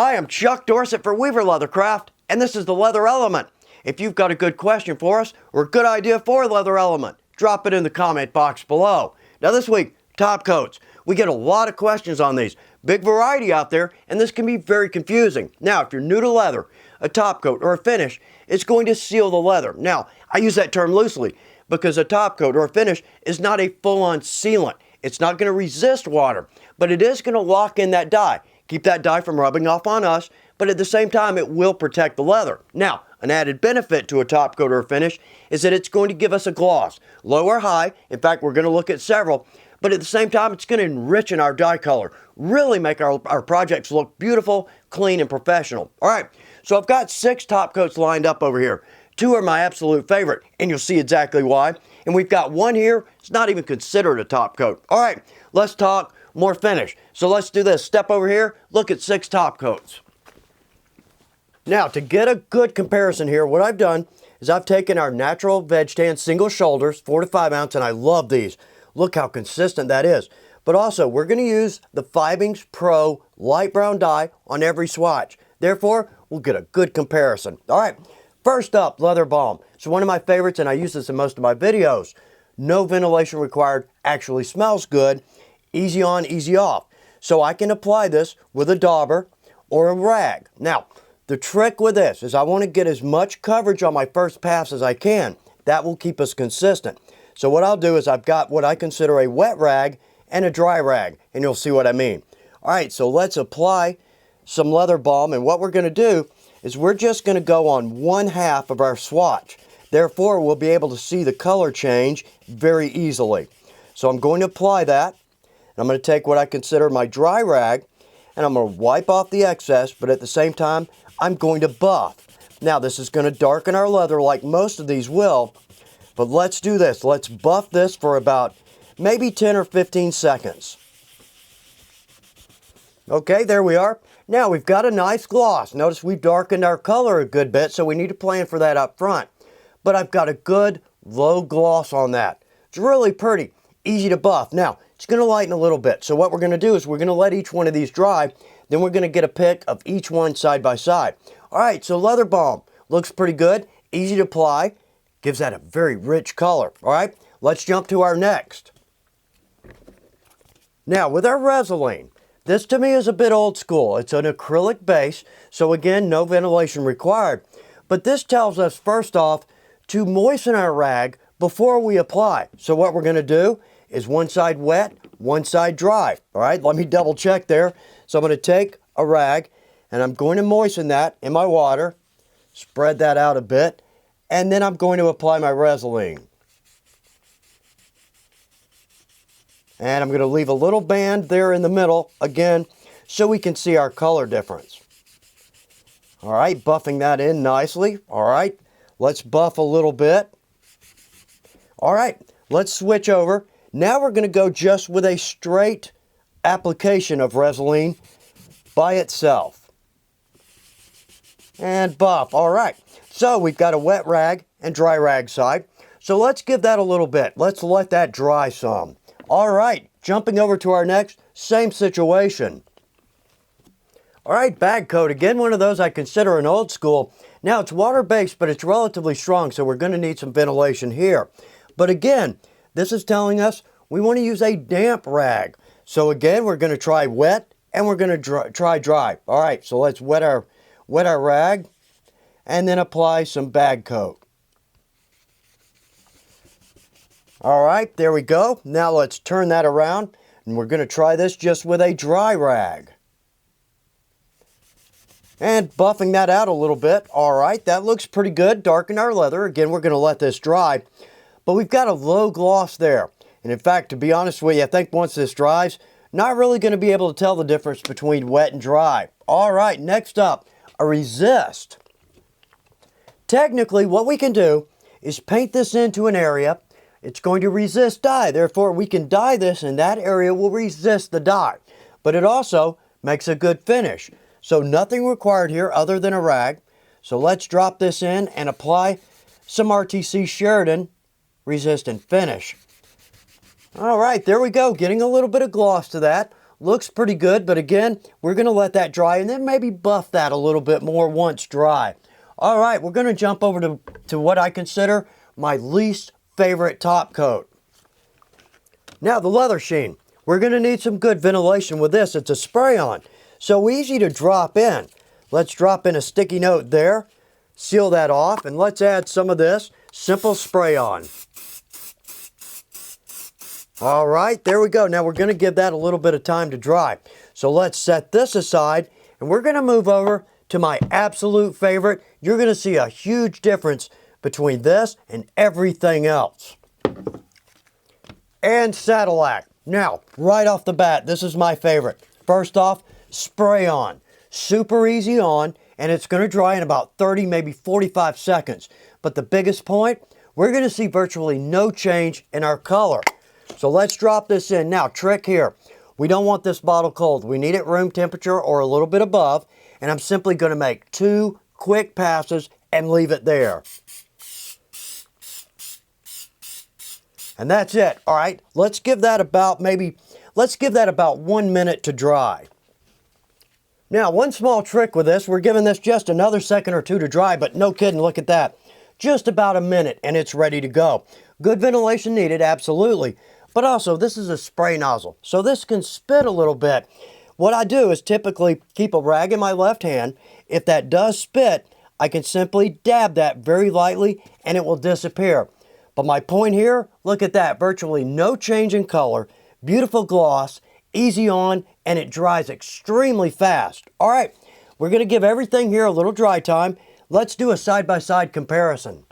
Hi, I'm Chuck Dorsett for Weaver Leathercraft, and this is the Leather Element. If you've got a good question for us or a good idea for a Leather Element, drop it in the comment box below. Now this week, top coats. We get a lot of questions on these. Big variety out there, and this can be very confusing. Now, if you're new to leather, a top coat or a finish, it's going to seal the leather. Now, I use that term loosely because a top coat or a finish is not a full-on sealant. It's not going to resist water, but it is going to lock in that dye. Keep that dye from rubbing off on us, but at the same time, it will protect the leather. Now, an added benefit to a top coat or a finish is that it's going to give us a gloss, low or high. In fact, we're going to look at several, but at the same time, it's going to enrich in our dye color, really make our projects look beautiful, clean, and professional. All right, so I've got 6 top coats lined up over here. 2 are my absolute favorite, and you'll see exactly why. And we've got 1 here, it's not even considered a top coat. All right, let's talk more finish. So let's do this. Step over here, look at 6 top coats. Now, to get a good comparison here, what I've done is I've taken our natural veg tan single shoulders, 4 to 5 ounce, and I love these. Look how consistent that is. But also, we're going to use the Fiebing's Pro light brown dye on every swatch. Therefore, we'll get a good comparison. All right, first up, Leather Balm. So one of my favorites, and I use this in most of my videos. No ventilation required, actually smells good. Easy on, easy off. So I can apply this with a dauber or a rag. Now, the trick with this is I want to get as much coverage on my first pass as I can. That will keep us consistent. So what I'll do is I've got what I consider a wet rag and a dry rag, and you'll see what I mean. All right, so let's apply some Leather Balm, and what we're going to do is we're just going to go on 1/2 of our swatch. Therefore, we'll be able to see the color change very easily. So I'm going to apply that. I'm going to take what I consider my dry rag, and I'm going to wipe off the excess, but at the same time, I'm going to buff. Now, this is going to darken our leather like most of these will, but let's do this. Let's buff this for about maybe 10 or 15 seconds. Okay, there we are. Now, we've got a nice gloss. Notice we've darkened our color a good bit, so we need to plan for that up front. But I've got a good low gloss on that. It's really pretty, easy to buff. Now, it's going to lighten a little bit. So what we're going to do is we're going to let each one of these dry. Then we're going to get a pic of each one side by side. All right, so Leather Balm looks pretty good. Easy to apply. Gives that a very rich color. All right, let's jump to our next. Now, with our Rezulin, this to me is a bit old school. It's an acrylic base. So again, no ventilation required. But this tells us, first off, to moisten our rag before we apply. So what we're going to do is one side wet, one side dry. All right, let me double check there. So I'm going to take a rag and I'm going to moisten that in my water, spread that out a bit, and then I'm going to apply my Rezulin. And I'm going to leave a little band there in the middle, again, so we can see our color difference. All right, buffing that in nicely. All right, let's buff a little bit. All right, let's switch over. Now we're going to go just with a straight application of Rezulin by itself. And buff. All right. So we've got a wet rag and dry rag side. So let's give that a little bit. Let's let that dry some. All right. Jumping over to our next, same situation. All right, bag coat. Again, one of those I consider an old school. Now it's water-based, but it's relatively strong, so we're going to need some ventilation here. But again, this is telling us we want to use a damp rag. So again, we're going to try wet and we're going to try dry. All right, so let's wet our rag and then apply some bag coat. All right, there we go. Now let's turn that around and we're going to try this just with a dry rag. And buffing that out a little bit. All right, that looks pretty good. Darken our leather. Again, we're going to let this dry. But we've got a low gloss there. And in fact, to be honest with you, I think once this dries, not really going to be able to tell the difference between wet and dry. All right, next up, a resist. Technically, what we can do is paint this into an area. It's going to resist dye. Therefore, we can dye this and that area will resist the dye. But it also makes a good finish. So nothing required here other than a rag. So let's drop this in and apply some RTC Sheridan Resist and Finish. All right, there we go. Getting a little bit of gloss to that. Looks pretty good, but again, we're going to let that dry and then maybe buff that a little bit more once dry. All right, we're going to jump over to what I consider my least favorite top coat. Now the leather sheen. We're going to need some good ventilation with this. It's a spray-on, so easy to drop in. Let's drop in a sticky note there, seal that off, and let's add some of this simple spray-on. All right, there we go. Now we're going to give that a little bit of time to dry. So let's set this aside, and we're going to move over to my absolute favorite. You're going to see a huge difference between this and everything else. And Sadillac. Now, right off the bat, this is my favorite. First off, spray on. Super easy on, and it's going to dry in about 30, maybe 45 seconds. But the biggest point, we're going to see virtually no change in our color. So let's drop this in. Now, trick here. We don't want this bottle cold. We need it room temperature or a little bit above. And I'm simply going to make 2 quick passes and leave it there. And that's it. All right, let's give that about 1 minute to dry. Now, one small trick with this, we're giving this just another second or two to dry, but no kidding, look at that. Just about a minute and it's ready to go. Good ventilation needed, absolutely. But also, this is a spray nozzle, so this can spit a little bit. What I do is typically keep a rag in my left hand. If that does spit, I can simply dab that very lightly and it will disappear. But my point here, look at that, virtually no change in color, beautiful gloss, easy on, and it dries extremely fast. All right, we're going to give everything here a little dry time. Let's do a side-by-side comparison.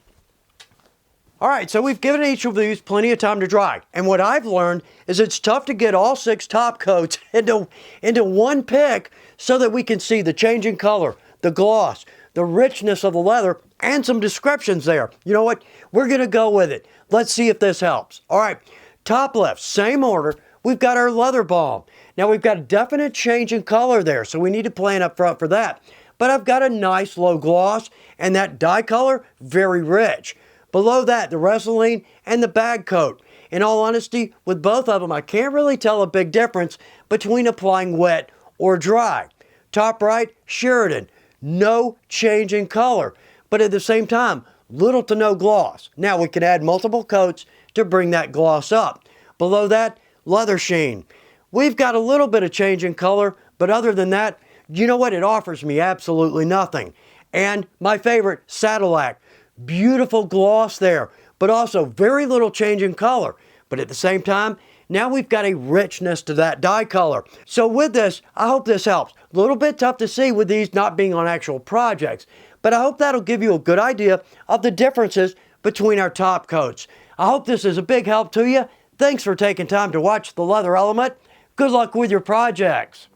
All right, so we've given each of these plenty of time to dry. And what I've learned is it's tough to get all 6 top coats into one pick so that we can see the change in color, the gloss, the richness of the leather, and some descriptions there. You know what? We're going to go with it. Let's see if this helps. All right, top left, same order. We've got our leather balm. Now we've got a definite change in color there, so we need to plan up front for that. But I've got a nice low gloss, and that dye color, very rich. Below that, the Rezulin and the bag coat. In all honesty, with both of them, I can't really tell a big difference between applying wet or dry. Top right, Sheridan. No change in color, but at the same time, little to no gloss. Now we can add multiple coats to bring that gloss up. Below that, leather sheen. We've got a little bit of change in color, but other than that, you know what? It offers me absolutely nothing. And my favorite, Sadillac. Beautiful gloss there, but also very little change in color. But at the same time, now we've got a richness to that dye color. So with this, I hope this helps. A little bit tough to see with these not being on actual projects, but I hope that'll give you a good idea of the differences between our top coats. I hope this is a big help to you. Thanks for taking time to watch The Leather Element. Good luck with your projects.